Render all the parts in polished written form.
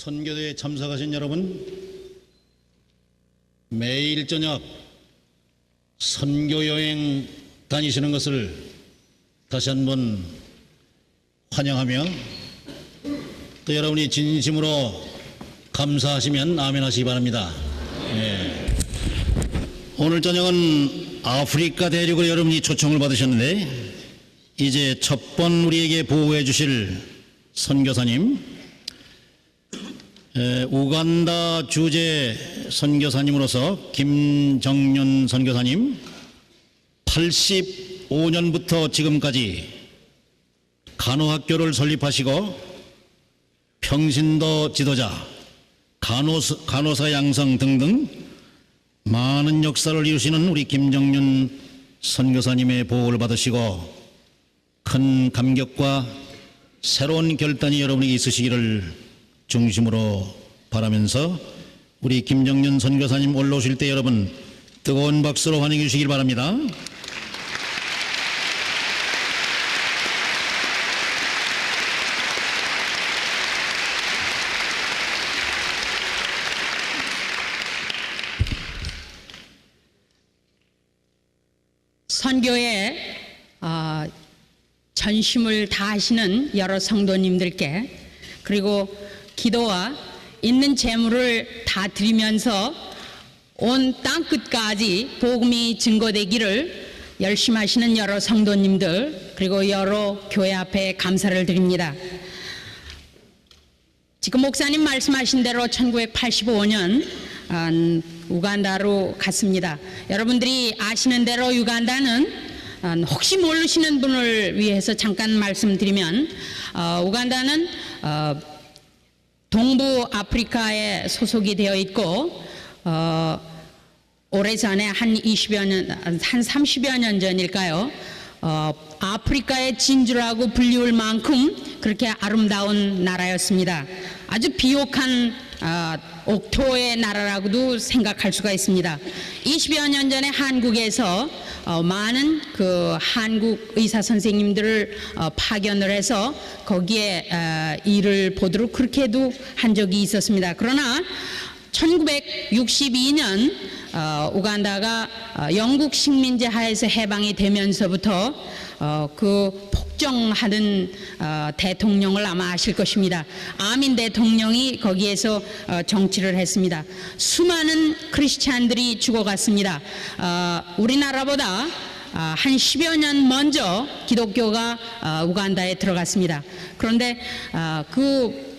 선교대에 참석하신 여러분, 매일 저녁 선교여행 다니시는 것을 다시 한번 환영하며 또 여러분이 진심으로 감사하시면 아멘 하시기 바랍니다. 오늘 저녁은 아프리카 대륙으로 여러분이 초청을 받으셨는데 이제 첫 번 우리에게 보호해 주실 선교사님, 우간다 주재 선교사님으로서 김정윤 선교사님, 85년부터 지금까지 간호학교를 설립하시고 평신도 지도자, 간호사 양성 등등 많은 역사를 이루시는 우리 김정윤 선교사님의 보호를 받으시고 큰 감격과 새로운 결단이 여러분에게 있으시기를 중심으로 바라면서 우리 김정윤 선교사님 올라오실 때 여러분 뜨거운 박수로 환영해 주시길 바랍니다. 선교에 전심을 다하시는 여러 성도님들께, 그리고 기도와 있는 재물을 다 드리면서 온 땅끝까지 복음이 증거되기를 열심히 하시는 여러 성도님들, 그리고 여러 교회 앞에 감사를 드립니다. 지금 목사님 말씀하신 대로 1985년 우간다로 갔습니다. 여러분들이 아시는 대로 우간다는 혹시 모르시는 분을 위해서 잠깐 말씀드리면 우간다는 동부 아프리카에 소속이 되어 있고 오래전에 한 20여 년, 한 30여 년 전일까요? 아프리카의 진주라고 불리울 만큼 그렇게 아름다운 나라였습니다. 아주 비옥한 옥토의 나라라고도 생각할 수가 있습니다. 20여 년 전에 한국에서 많은 그 한국 의사 선생님들을 파견을 해서 거기에 일을 보도록 그렇게도 한 적이 있었습니다. 그러나 1962년 우간다가 영국 식민지 하에서 해방이 되면서부터 그 폭정하는 대통령을 아마 아실 것입니다. 아민 대통령이 거기에서 정치를 했습니다. 수많은 크리스찬들이 죽어갔습니다. 우리나라보다 한 10여 년 먼저 기독교가 우간다에 들어갔습니다. 그런데 그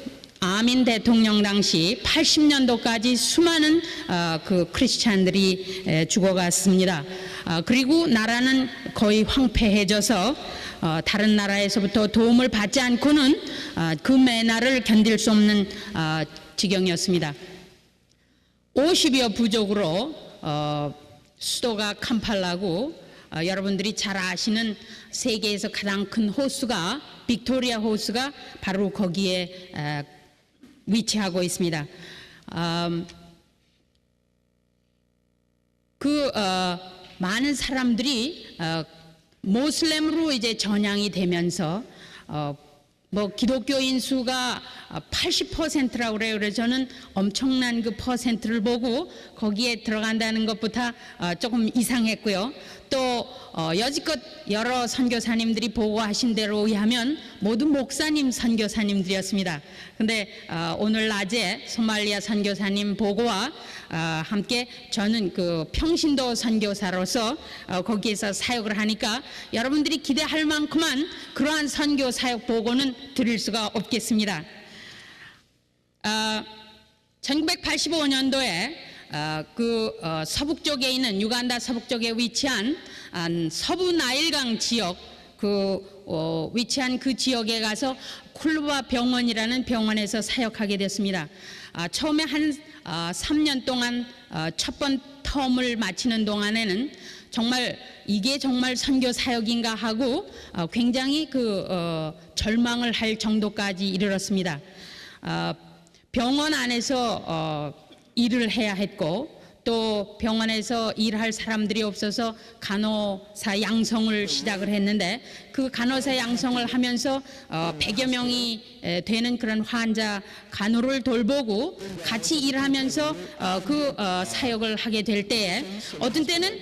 아민 대통령 당시 80년도까지 수많은 그 크리스찬들이 죽어갔습니다. 그리고 나라는 거의 황폐해져서 다른 나라에서부터 도움을 받지 않고는 그 매날을 견딜 수 없는 지경이었습니다. 50여 부족으로 수도가 캄팔라고 여러분들이 잘 아시는 세계에서 가장 큰 호수가 빅토리아 호수가 바로 거기에 위치하고 있습니다. 많은 사람들이 모슬렘으로 이제 전향이 되면서 뭐 기독교인 수가 80%라고 그래요. 그래서 저는 엄청난 그 퍼센트를 보고 거기에 들어간다는 것부터 조금 이상했고요. 또 여지껏 여러 선교사님들이 보고하신 대로 의하면 모두 목사님 선교사님들이었습니다. 근데 오늘 낮에 소말리아 선교사님 보고와 함께 저는 그 평신도 선교사로서 거기에서 사역을 하니까 여러분들이 기대할 만큼만 그러한 선교 사역 보고는 드릴 수가 없겠습니다. 1985년도에 서북쪽에 있는 우간다 서북쪽에 위치한 서부 나일강 지역 위치한 그 지역에 가서 쿨루바 병원이라는 병원에서 사역하게 됐습니다. 처음에 한 3년 동안 첫 번 텀을 마치는 동안에는 정말 이게 정말 선교 사역인가 하고 굉장히 절망을 할 정도까지 이르렀습니다. 병원 안에서 일을 해야 했고 또 병원에서 일할 사람들이 없어서 간호사 양성을 시작을 했는데 그 간호사 양성을 하면서 100여 명이 되는 그런 환자 간호를 돌보고 같이 일하면서 사역을 하게 될 때에 어떤 때는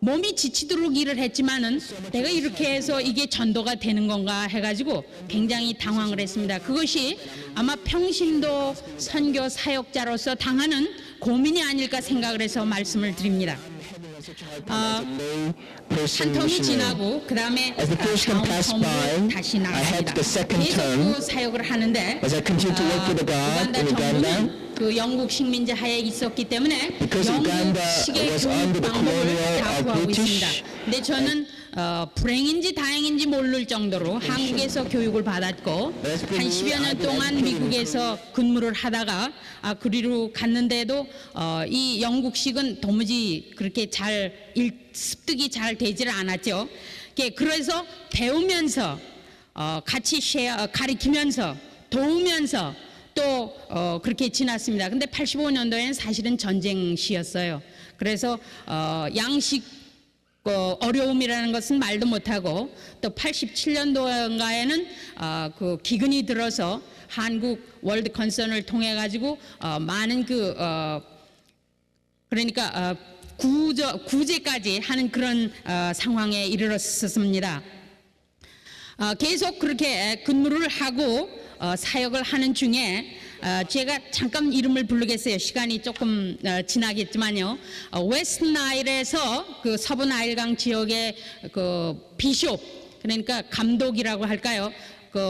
몸이 지치도록 일을 했지만은 내가 이렇게 해서 이게 전도가 되는 건가 해가지고 굉장히 당황을 했습니다. 그것이 아마 평신도 선교 사역자로서 당하는 고민이 아닐까 생각을 해서 말씀을 드립니다. 한 텀이 지나고 그 다음에 다음 텀으로 다시 나갔습니다. 계속 그 사역을 하는데 우간다 정부는 그 영국 식민지 하에 있었기 때문에 영국식의 교육 방법을 다 구하고 있습니다. 근데 저는 불행인지 다행인지 모를 정도로 한국에서 교육을 받았고 한 10여 년 동안 미국에서 근무를 하다가 그리로 갔는데도 이 영국식은 도무지 그렇게 습득이 잘 되질 않았죠. 그래서 배우면서 같이 가리키면서 도우면서 또 그렇게 지났습니다. 근데 85년도에는 사실은 전쟁 시였어요. 그래서 양식 어려움이라는 것은 말도 못하고 또 87년도인가에는 그 기근이 들어서 한국 월드 컨선을 통해 가지고 많은 그러니까 구제까지 하는 그런 상황에 이르렀습니다. 계속 그렇게 근무를 하고 사역을 하는 중에 제가 잠깐 이름을 부르겠어요. 시간이 조금 지나겠지만요. 웨스트 나일에서 그 서부 나일강 지역의 그 비숍, 그러니까 감독이라고 할까요?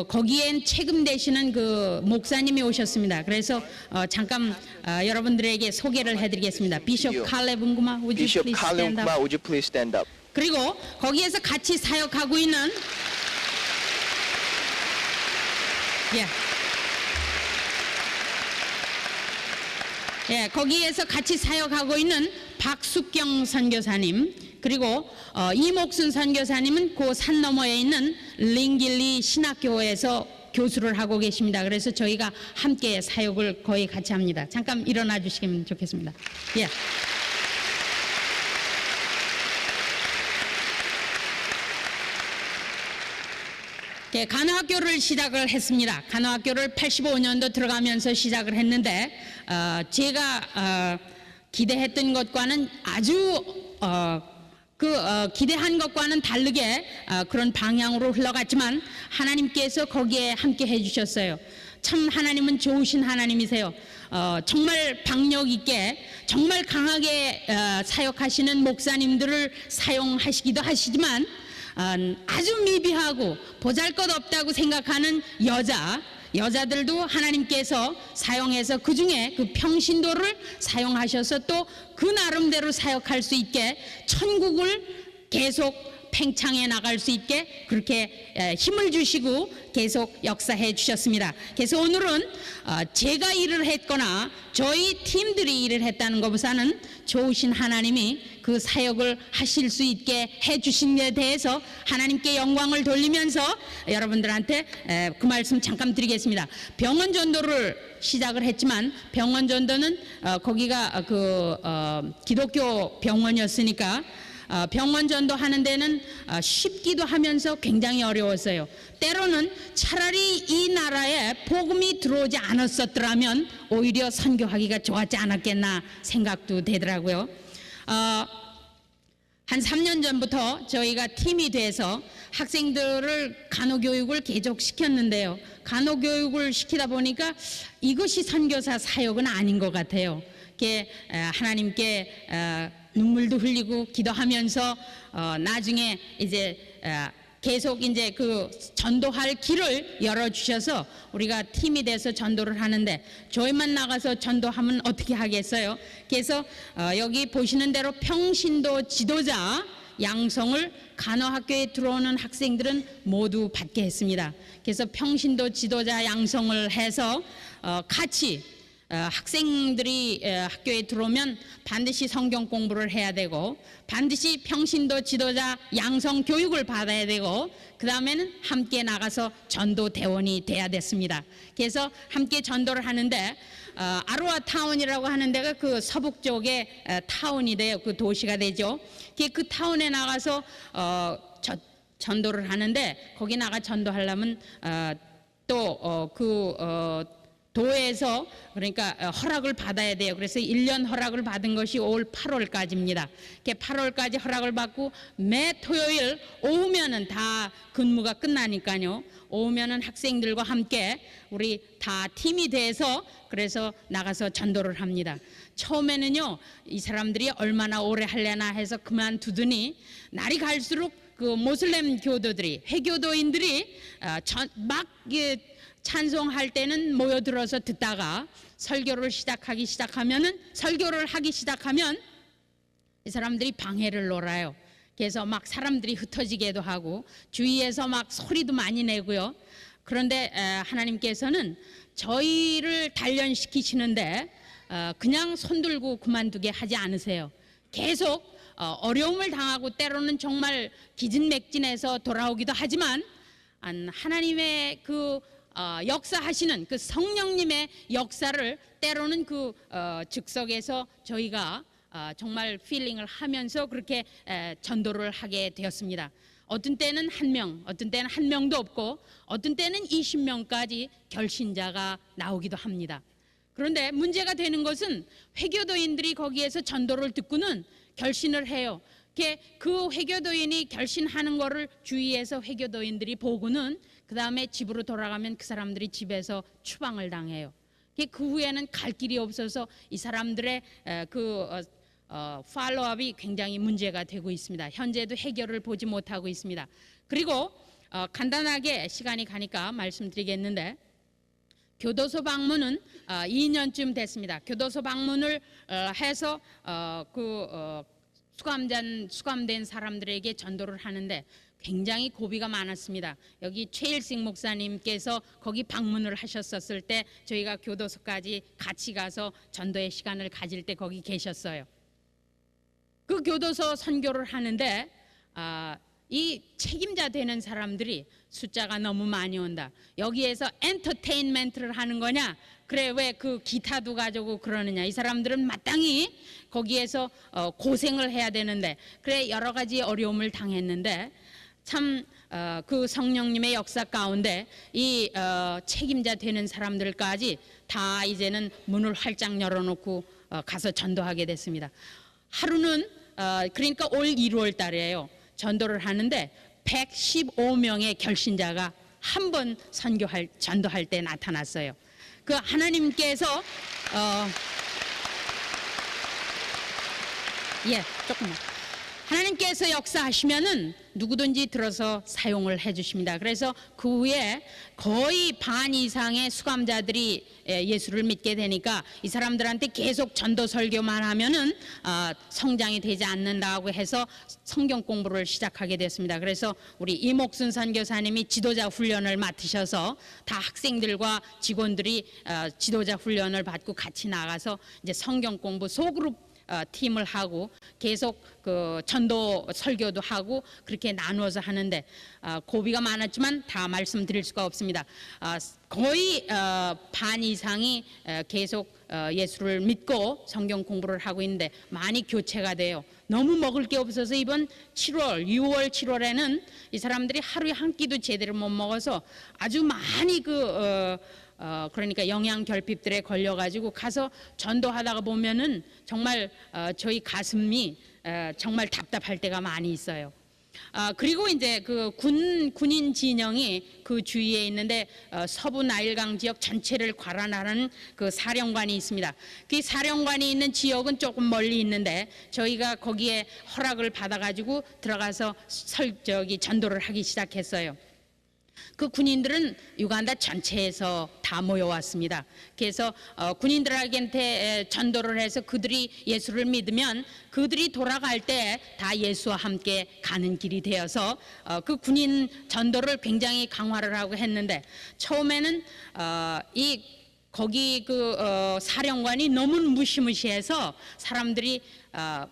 거기엔 책임되시는 그 목사님이 오셨습니다. 그래서 잠깐 여러분들에게 소개를 해드리겠습니다. 비숍 칼렙 은구마, would you Bishop please Kalem stand up? Kuma, would you please stand up? 그리고 거기에서 같이 사역하고 있는 거기에서 같이 사역하고 있는 박숙경 선교사님, 그리고 이목순 선교사님은 그 산 너머에 있는 링길리 신학교에서 교수를 하고 계십니다. 그래서 저희가 함께 사역을 거의 같이 합니다. 잠깐 일어나 주시면 좋겠습니다. 간호학교를 시작을 했습니다. 간호학교를 85년도 들어가면서 시작을 했는데 제가 기대했던 것과는 아주 기대한 것과는 다르게 그런 방향으로 흘러갔지만 하나님께서 거기에 함께 해주셨어요. 참 하나님은 좋으신 하나님이세요. 정말 박력 있게 정말 강하게 사역하시는 목사님들을 사용하시기도 하시지만 아주 미비하고 보잘것없다고 생각하는 여자들도 하나님께서 사용해서 그 중에 그 평신도를 사용하셔서 또 그 나름대로 사역할 수 있게 천국을 계속 팽창해 나갈 수 있게 그렇게 힘을 주시고 계속 역사해 주셨습니다. 그래서 오늘은 제가 일을 했거나 저희 팀들이 일을 했다는 것보다는 좋으신 하나님이 그 사역을 하실 수 있게 해 주신 데 대해서 하나님께 영광을 돌리면서 여러분들한테 그 말씀 잠깐 드리겠습니다. 병원 전도를 시작을 했지만 병원 전도는 거기가 기독교 병원이었으니까 병원 전도하는 데는 쉽기도 하면서 굉장히 어려웠어요. 때로는 차라리 이 나라에 복음이 들어오지 않았었더라면 오히려 선교하기가 좋았지 않았겠나 생각도 되더라고요. 한 3년 전부터 저희가 팀이 돼서 학생들을 간호교육을 계속 시켰는데요. 간호교육을 시키다 보니까 이것이 선교사 사역은 아닌 것 같아요. 하나님께 눈물도 흘리고 기도하면서 나중에 이제 계속 이제 그 전도할 길을 열어주셔서 우리가 팀이 돼서 전도를 하는데 저희만 나가서 전도하면 어떻게 하겠어요? 그래서 여기 보시는 대로 평신도 지도자 양성을 간호학교에 들어오는 학생들은 모두 받게 했습니다. 그래서 평신도 지도자 양성을 해서 같이 학생들이 학교에 들어오면 반드시 성경 공부를 해야 되고 반드시 평신도 지도자 양성 교육을 받아야 되고 그 다음에는 함께 나가서 전도 대원이 돼야 됐습니다. 그래서 함께 전도를 하는데 아로아 타운이라고 하는 데가 그 서북 쪽에 타운이 돼요. 그 도시가 되죠. 그 타운에 나가서 전도를 하는데 거기 나가 전도하려면 도에서 그러니까 허락을 받아야 돼요. 그래서 1년 허락을 받은 것이 올 8월까지입니다. 8월까지 허락을 받고 매 토요일 오후면은 다 근무가 끝나니까요. 오후면은 학생들과 함께 우리 다 팀이 돼서 그래서 나가서 전도를 합니다. 처음에는요, 이 사람들이 얼마나 오래 하려나 해서 그만두더니 날이 갈수록 그 모슬렘 교도들이 회교도인들이 막 찬송할 때는 모여들어서 듣다가 설교를 하기 시작하면 이 사람들이 방해를 놀아요. 그래서 막 사람들이 흩어지게도 하고 주위에서 막 소리도 많이 내고요. 그런데 하나님께서는 저희를 단련시키시는데 그냥 손들고 그만두게 하지 않으세요. 계속 어려움을 당하고 때로는 정말 기진맥진해서 돌아오기도 하지만 하나님의 그 역사하시는 그 성령님의 역사를 때로는 그 즉석에서 저희가 정말 필링을 하면서 그렇게 전도를 하게 되었습니다. 어떤 때는 1명, 어떤 때는 1명도 없고 어떤 때는 20명까지 결신자가 나오기도 합니다. 그런데 문제가 되는 것은 회교도인들이 거기에서 전도를 듣고는 결신을 해요. 그 회교도인이 결신하는 거를 주위에서 회교도인들이 보고는 그 다음에 집으로 돌아가면 그 사람들이 집에서 추방을 당해요. 그 후에는 갈 길이 없어서 이 사람들의 팔로업이 굉장히 문제가 되고 있습니다. 현재도 해결을 보지 못하고 있습니다. 그리고 간단하게 시간이 가니까 말씀드리겠는데 교도소 방문은 2년쯤 됐습니다. 교도소 방문을 해서 수감된 사람들에게 전도를 하는데 굉장히 고비가 많았습니다. 여기 최일식 목사님께서 거기 방문을 하셨었을 때 저희가 교도소까지 같이 가서 전도의 시간을 가질 때 거기 계셨어요. 그 교도소 선교를 하는데 이 책임자 되는 사람들이 숫자가 너무 많이 온다. 여기에서 엔터테인먼트를 하는 거냐? 그래, 왜 그 기타도 가지고 그러느냐? 이 사람들은 마땅히 거기에서 고생을 해야 되는데 그래 여러 가지 어려움을 당했는데 참 그 성령님의 역사 가운데 이 책임자 되는 사람들까지 다 이제는 문을 활짝 열어놓고 가서 전도하게 됐습니다. 하루는 그러니까 올 1월 달이에요. 전도를 하는데 115명의 결신자가 한 번 전도할 때 나타났어요. 그 하나님께서 조금만. 하나님께서 역사하시면은 누구든지 들어서 사용을 해주십니다. 그래서 그 후에 거의 반 이상의 수감자들이 예수를 믿게 되니까 이 사람들한테 계속 전도 설교만 하면은 성장이 되지 않는다고 해서 성경 공부를 시작하게 됐습니다. 그래서 우리 이목순 선교사님이 지도자 훈련을 맡으셔서 다 학생들과 직원들이 지도자 훈련을 받고 같이 나가서 이제 성경 공부 소그룹 팀을 하고 계속 그 전도 설교도 하고 그렇게 나누어서 하는데 고비가 많았지만 다 말씀드릴 수가 없습니다. 거의 반 이상이 계속 예수를 믿고 성경 공부를 하고 있는데 많이 교체가 돼요. 너무 먹을 게 없어서 이번 6월 7월에는 이 사람들이 하루에 한 끼도 제대로 못 먹어서 아주 많이 그러니까 영양 결핍들에 걸려가지고 가서 전도하다가 보면은 정말 저희 가슴이 정말 답답할 때가 많이 있어요. 그리고 이제 그 군인 진영이 그 주위에 있는데 서부 나일강 지역 전체를 관할하는 그 사령관이 있습니다. 그 사령관이 있는 지역은 조금 멀리 있는데 저희가 거기에 허락을 받아가지고 들어가서 전도를 하기 시작했어요. 그 군인들은 유간다 전체에서 다 모여왔습니다. 그래서 군인들한테 전도를 해서 그들이 예수를 믿으면 그들이 돌아갈 때 다 예수와 함께 가는 길이 되어서 그 군인 전도를 굉장히 강화를 하고 했는데 처음에는 이 거기 사령관이 너무 무시무시해서 사람들이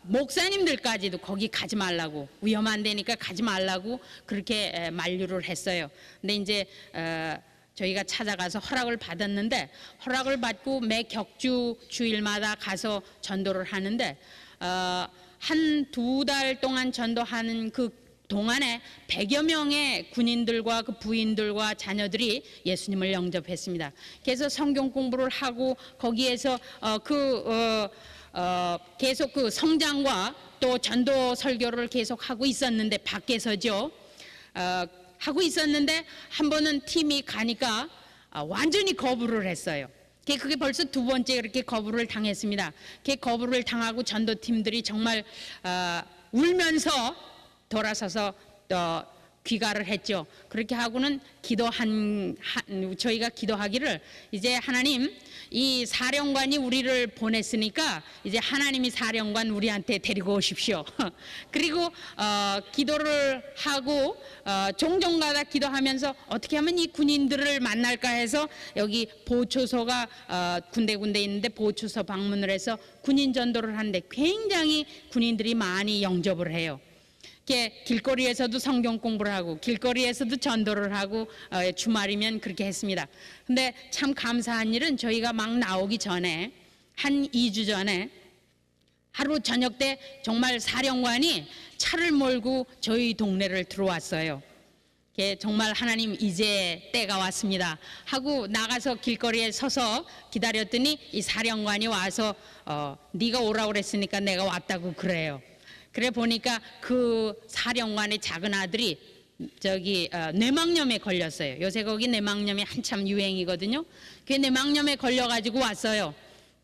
목사님들까지도 거기 가지 말라고, 위험한 데니까 가지 말라고 그렇게 만류를 했어요. 근데 이제 저희가 찾아가서 허락을 받았는데, 허락을 받고 매 격주 주일마다 가서 전도를 하는데 한 2달 동안 전도하는 그 동안에 100여 명의 군인들과 그 부인들과 자녀들이 예수님을 영접했습니다. 그래서 성경 공부를 하고 거기에서 계속 그 성장과 또 전도 설교를 계속 하고 있었는데, 밖에서죠. 하고 있었는데 한 번은 팀이 가니까 완전히 거부를 했어요. 그게 벌써 2번째 그렇게 거부를 당했습니다. 거부를 당하고 전도팀들이 정말 울면서 돌아서서 귀가를 했죠. 그렇게 하고는 저희가 기도하기를, 이제 하나님, 이 사령관이 우리를 보냈으니까 이제 하나님이 사령관 우리한테 데리고 오십시오. 그리고 기도를 하고 종종마다 기도하면서 어떻게 하면 이 군인들을 만날까 해서 여기 보초소가 군데군데 있는데 보초소 방문을 해서 군인 전도를 하는데 굉장히 군인들이 많이 영접을 해요. 길거리에서도 성경 공부를 하고 길거리에서도 전도를 하고 주말이면 그렇게 했습니다. 근데 참 감사한 일은 저희가 막 나오기 전에 한 2주 전에 하루 저녁 때 정말 사령관이 차를 몰고 저희 동네를 들어왔어요. 정말 하나님, 이제 때가 왔습니다 하고 나가서 길거리에 서서 기다렸더니 이 사령관이 와서 네가 오라고 그랬으니까 내가 왔다고 그래요. 그래 보니까 그 사령관의 작은 아들이 뇌망염에 걸렸어요. 요새 거기 뇌망염이 한참 유행이거든요. 그 뇌망염에 걸려가지고 왔어요.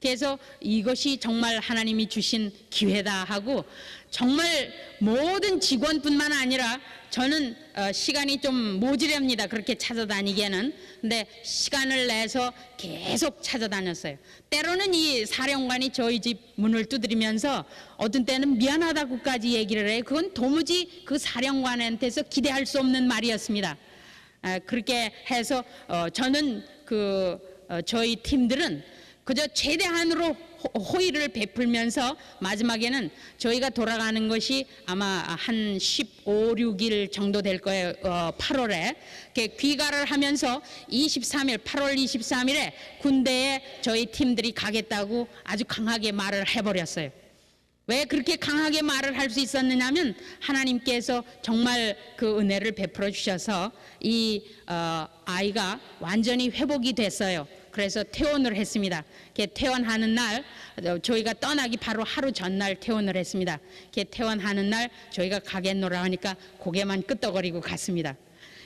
그래서 이것이 정말 하나님이 주신 기회다 하고, 정말 모든 직원뿐만 아니라 저는 시간이 좀 모자랍니다. 그렇게 찾아다니기에는. 근데 시간을 내서 계속 찾아다녔어요. 때로는 이 사령관이 저희 집 문을 두드리면서 어떤 때는 미안하다고까지 얘기를 해요. 그건 도무지 그 사령관한테서 기대할 수 없는 말이었습니다. 그렇게 해서 저는 저희 팀들은 그저 최대한으로 호의를 베풀면서 마지막에는 저희가 돌아가는 것이 아마 한 15, 16일 정도 될 거예요. 8월에 귀가를 하면서 8월 23일에 군대에 저희 팀들이 가겠다고 아주 강하게 말을 해버렸어요. 왜 그렇게 강하게 말을 할 수 있었느냐면, 하나님께서 정말 그 은혜를 베풀어 주셔서 이 아이가 완전히 회복이 됐어요. 그래서 퇴원을 했습니다. 퇴원하는 날, 저희가 떠나기 바로 하루 전날 퇴원을 했습니다. 퇴원하는 날 저희가 가겠노라 하니까 고개만 끄덕거리고 갔습니다.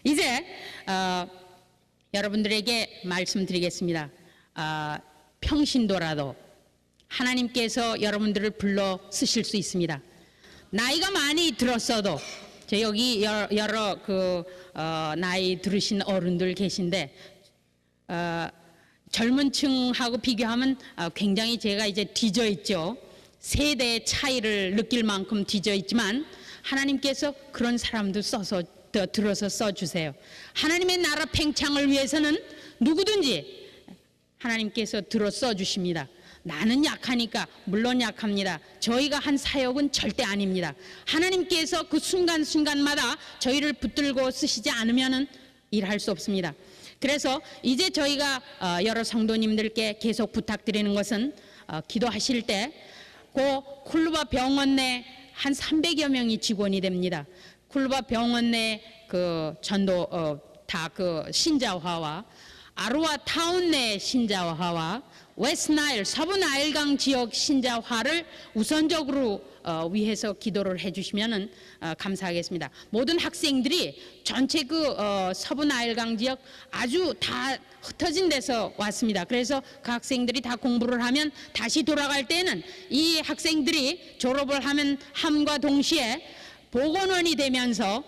이제 여러분들에게 말씀드리겠습니다. 평신도라도 하나님께서 여러분들을 불러 쓰실 수 있습니다. 나이가 많이 들었어도, 여기 여러 나이 들으신 어른들 계신데 젊은 층하고 비교하면 굉장히 제가 이제 뒤져 있죠. 세대의 차이를 느낄 만큼 뒤져 있지만 하나님께서 그런 사람도 들어서 써주세요. 하나님의 나라 팽창을 위해서는 누구든지 하나님께서 들어 써주십니다. 나는 약하니까, 물론 약합니다. 저희가 한 사역은 절대 아닙니다. 하나님께서 그 순간순간마다 저희를 붙들고 쓰시지 않으면 일할 수 없습니다. 그래서 이제 저희가 여러 성도님들께 계속 부탁드리는 것은, 기도하실 때 쿨루바 병원 내 한 300여 명이 직원이 됩니다. 쿨루바 병원 내 전도 신자화와 아루와 타운 내 신자화와 웨스트나일 서부 나일강 지역 신자화를 우선적으로 위해서 기도를 해주시면 감사하겠습니다. 모든 학생들이 전체 서부 나일강 지역 아주 다 흩어진 데서 왔습니다. 그래서 그 학생들이 다 공부를 하면 다시 돌아갈 때는 이 학생들이 졸업을 하면 함과 동시에 복원원이 되면서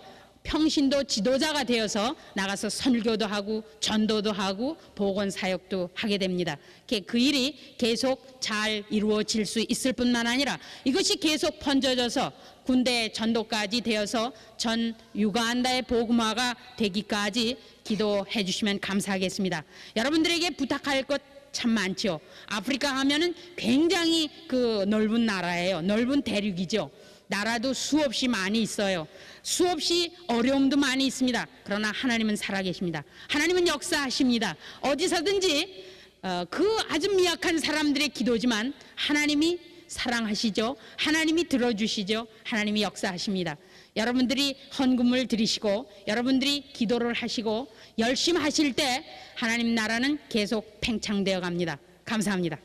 평신도 지도자가 되어서 나가서 선교도 하고 전도도 하고 보건 사역도 하게 됩니다. 그 일이 계속 잘 이루어질 수 있을 뿐만 아니라 이것이 계속 번져져서 군대 전도까지 되어서 전 유간다의 복음화가 되기까지 기도해 주시면 감사하겠습니다. 여러분들에게 부탁할 것 참 많죠. 아프리카 하면은 굉장히 그 넓은 나라예요. 넓은 대륙이죠. 나라도 수없이 많이 있어요. 수없이 어려움도 많이 있습니다. 그러나 하나님은 살아계십니다. 하나님은 역사하십니다. 어디서든지 그 아주 미약한 사람들의 기도지만 하나님이 사랑하시죠. 하나님이 들어주시죠. 하나님이 역사하십니다. 여러분들이 헌금을 드리시고 여러분들이 기도를 하시고 열심히 하실 때 하나님 나라는 계속 팽창되어 갑니다. 감사합니다.